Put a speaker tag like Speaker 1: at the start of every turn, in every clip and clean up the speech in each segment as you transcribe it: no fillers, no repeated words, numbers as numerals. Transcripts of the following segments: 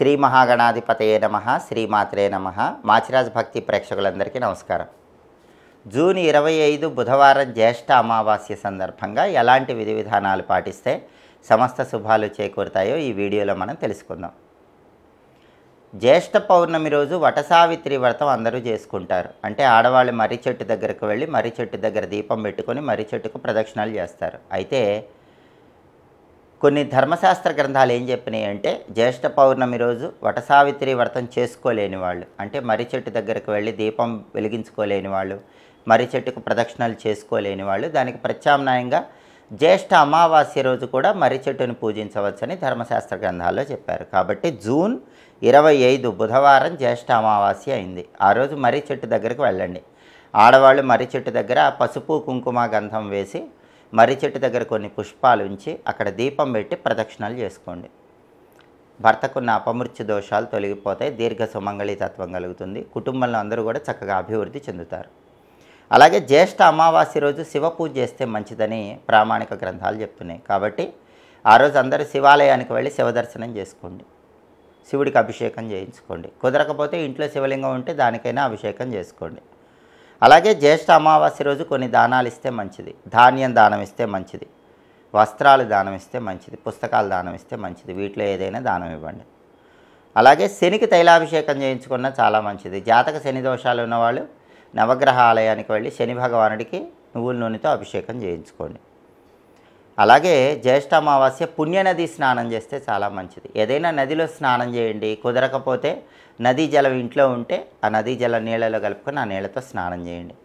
Speaker 1: శ్రీ మహాగణాధిపతయే నమః, శ్రీమాత్రే నమః. మాచిరాజ్ భక్తి ప్రేక్షకులందరికీ నమస్కారం. జూన్ 25 బుధవారం జ్యేష్ఠ అమావాస్య సందర్భంగా ఎలాంటి విధి విధానాలు పాటిస్తే సమస్త శుభాలు చేకూరుతాయో ఈ వీడియోలో మనం తెలుసుకుందాం. జ్యేష్ఠ పౌర్ణమి రోజు వటసావిత్రి వ్రతం అందరూ చేసుకుంటారు. అంటే ఆడవాళ్ళు మర్రి చెట్టు దగ్గరకు వెళ్ళి మర్రి చెట్టు దగ్గర దీపం పెట్టుకొని మర్రి చెట్టుకు ప్రదక్షిణాలు చేస్తారు. అయితే కొన్ని ధర్మశాస్త్ర గ్రంథాలు ఏం చెప్పినాయి అంటే, జ్యేష్ఠ పౌర్ణమి రోజు వటసావిత్రి వ్రతం చేసుకోలేని వాళ్ళు, అంటే మర్రి చెట్టు దగ్గరకు వెళ్ళి దీపం వెలిగించుకోలేని వాళ్ళు, మర్రి చెట్టుకు ప్రదక్షిణలు చేసుకోలేని వాళ్ళు, దానికి ప్రత్యామ్నాయంగా జ్యేష్ఠ అమావాస్య రోజు కూడా మర్రి చెట్టును పూజించవచ్చని ధర్మశాస్త్ర గ్రంథాల్లో చెప్పారు. కాబట్టి జూన్ 25 బుధవారం జ్యేష్ఠ అమావాస్య అయింది. ఆ రోజు మర్రి చెట్టు దగ్గరకు వెళ్ళండి. ఆడవాళ్ళు మర్రి చెట్టు దగ్గర పసుపు కుంకుమ గంధం వేసి మర్రి చెట్టు దగ్గర కొన్ని పుష్పాలు ఉంచి అక్కడ దీపం పెట్టి ప్రదక్షిణాలు చేసుకోండి. భర్తకున్న అపమృత్యు దోషాలు తొలగిపోతాయి, దీర్ఘ సుమంగళితత్వం కలుగుతుంది, కుటుంబంలో అందరూ కూడా చక్కగా అభివృద్ధి చెందుతారు. అలాగే జ్యేష్ఠ అమావాస్య రోజు శివ పూజ చేస్తే మంచిదని ప్రామాణిక గ్రంథాలు చెప్తున్నాయి. కాబట్టి ఆ రోజు అందరూ శివాలయానికి వెళ్ళి శివ దర్శనం చేసుకోండి, శివుడికి అభిషేకం చేయించుకోండి. కుదరకపోతే ఇంట్లో శివలింగం ఉంటే దానికైనా అభిషేకం చేసుకోండి. అలాగే జ్యేష్ఠ అమావాస్య రోజు కొన్ని దానాలు ఇస్తే మంచిది. ధాన్యం దానం ఇస్తే మంచిది, వస్త్రాలు దానం ఇస్తే మంచిది, పుస్తకాలు దానం ఇస్తే మంచిది. వీటిలో ఏదైనా దానం ఇవ్వండి. అలాగే శనికి తైలాభిషేకం చేయించుకున్న చాలా మంచిది. జాతక శని దోషాలు ఉన్నవాళ్ళు నవగ్రహ ఆలయానికి వెళ్ళి శని భగవానుడికి నువ్వుల నూనెతో అభిషేకం చేయించుకోండి. అలాగే జ్యేష్ఠ అమావాస్య పుణ్యనది స్నానం చేస్తే చాలా మంచిది. ఏదైనా నదిలో స్నానం చేయండి. కుదరకపోతే నదీ జలం ఇంట్లో ఉంటే ఆ నదీ జల నీళ్ళలో కలుపుకొని ఆ నీళ్ళతో స్నానం చేయండి.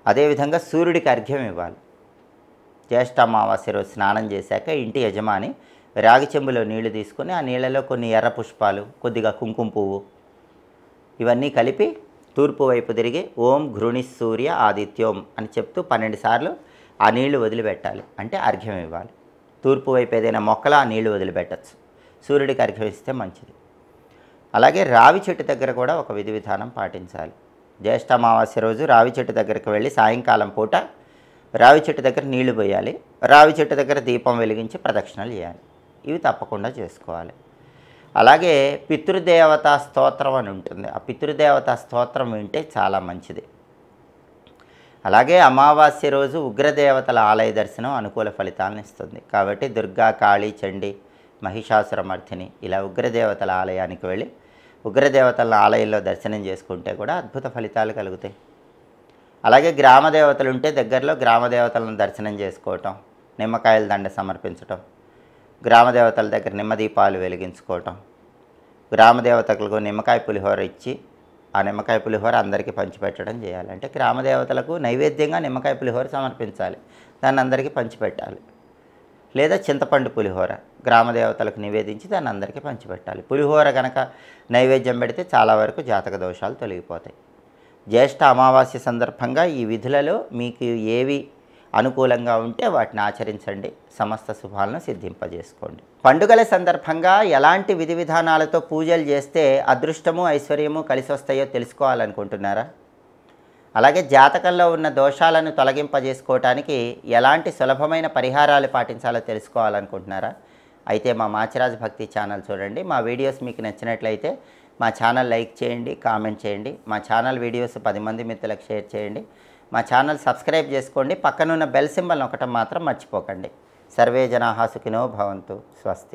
Speaker 1: అదేవిధంగా సూర్యుడికి అర్ఘ్యం ఇవ్వాలి. జ్యేష్ఠ అమావాస్య రోజు స్నానం చేశాక ఇంటి యజమాని రాగి చెంబులో నీళ్లు తీసుకొని ఆ నీళ్ళలో కొన్ని ఎర్ర పుష్పాలు, కొద్దిగా కుంకుమ పువ్వు ఇవన్నీ కలిపి తూర్పు వైపు తిరిగి ఓం ఘృణి సూర్య ఆదిత్యోం అని చెప్తూ 12 సార్లు ఆ నీళ్లు వదిలిపెట్టాలి. అంటే అర్ఘ్యం ఇవ్వాలి. తూర్పు వైపు ఏదైనా మొక్కలో ఆ నీళ్లు వదిలిపెట్టచ్చు. సూర్యుడికి అర్ఘ్యం ఇస్తే మంచిది. అలాగే రావి చెట్టు దగ్గర కూడా ఒక విధి విధానం పాటించాలి. జ్యేష్ఠ అమావాస్య రోజు రావి చెట్టు దగ్గరికి వెళ్ళి సాయంకాలం పూట రావి చెట్టు దగ్గర నీళ్లు పోయాలి. రావి చెట్టు దగ్గర దీపం వెలిగించి ప్రదక్షిణలు చేయాలి. ఇవి తప్పకుండా చేసుకోవాలి. అలాగే పితృదేవతా స్తోత్రం అని ఉంటుంది. ఆ పితృదేవతా స్తోత్రం వింటే చాలా మంచిది. అలాగే అమావాస్య రోజు ఉగ్రదేవతల ఆలయ దర్శనం అనుకూల ఫలితాలను ఇస్తుంది. కాబట్టి దుర్గా, కాళీ, చండి, మహిషాసురమర్ధిని ఇలా ఉగ్రదేవతల ఆలయానికి వెళ్ళి ఉగ్రదేవతల ఆలయంలో దర్శనం చేసుకుంటే కూడా అద్భుత ఫలితాలు కలుగుతాయి. అలాగే గ్రామదేవతలు ఉంటే దగ్గరలో గ్రామదేవతలను దర్శనం చేసుకోవటం, నిమ్మకాయల దండ సమర్పించటం, గ్రామదేవతల దగ్గర నిమ్మదీపాలు వెలిగించుకోవటం, గ్రామదేవతలకు నిమ్మకాయ పులిహోర ఇచ్చి ఆ నిమ్మకాయ పులిహోర అందరికీ పంచిపెట్టడం చేయాలి. అంటే గ్రామదేవతలకు నైవేద్యంగా నిమ్మకాయ పులిహోర సమర్పించాలి, దాన్ని అందరికీ పంచిపెట్టాలి. లేదా చింతపండు పులిహోర గ్రామదేవతలకు నివేదించి దాన్ని అందరికీ పంచిపెట్టాలి. పులిహోర కనుక నైవేద్యం పెడితే చాలా వరకు జాతక దోషాలు తొలగిపోతాయి. జ్యేష్ఠ అమావాస్య సందర్భంగా ఈ విధులలో మీకు ఏవి అనుకూలంగా ఉంటే వాటిని ఆచరించండి. సమస్త శుభాలను సిద్ధింపజేసుకోండి. పండుగల సందర్భంగా ఎలాంటి విధి విధానాలతో పూజలు చేస్తే అదృష్టము, ఐశ్వర్యము కలిసి వస్తాయో తెలుసుకోవాలనుకుంటున్నారా? అలాగే జాతకంలో ఉన్న దోషాలను తొలగింపజేసుకోవటానికి ఎలాంటి సులభమైన పరిహారాలు పాటించాలో తెలుసుకోవాలనుకుంటున్నారా? అయితే మా మాచిరాజ్ భక్తి ఛానల్ చూడండి. మా వీడియోస్ మీకు నచ్చినట్లయితే మా ఛానల్ లైక్ చేయండి, కామెంట్ చేయండి. మా ఛానల్ వీడియోస్ 10 మంది మిత్రులకు షేర్ చేయండి. మా ఛానల్ సబ్స్క్రైబ్ చేసుకోండి. పక్కనున్న బెల్ సింబల్ నొక్కటం మాత్రం మర్చిపోకండి. సర్వే జనాః సుఖినో భవంతు. స్వస్తి.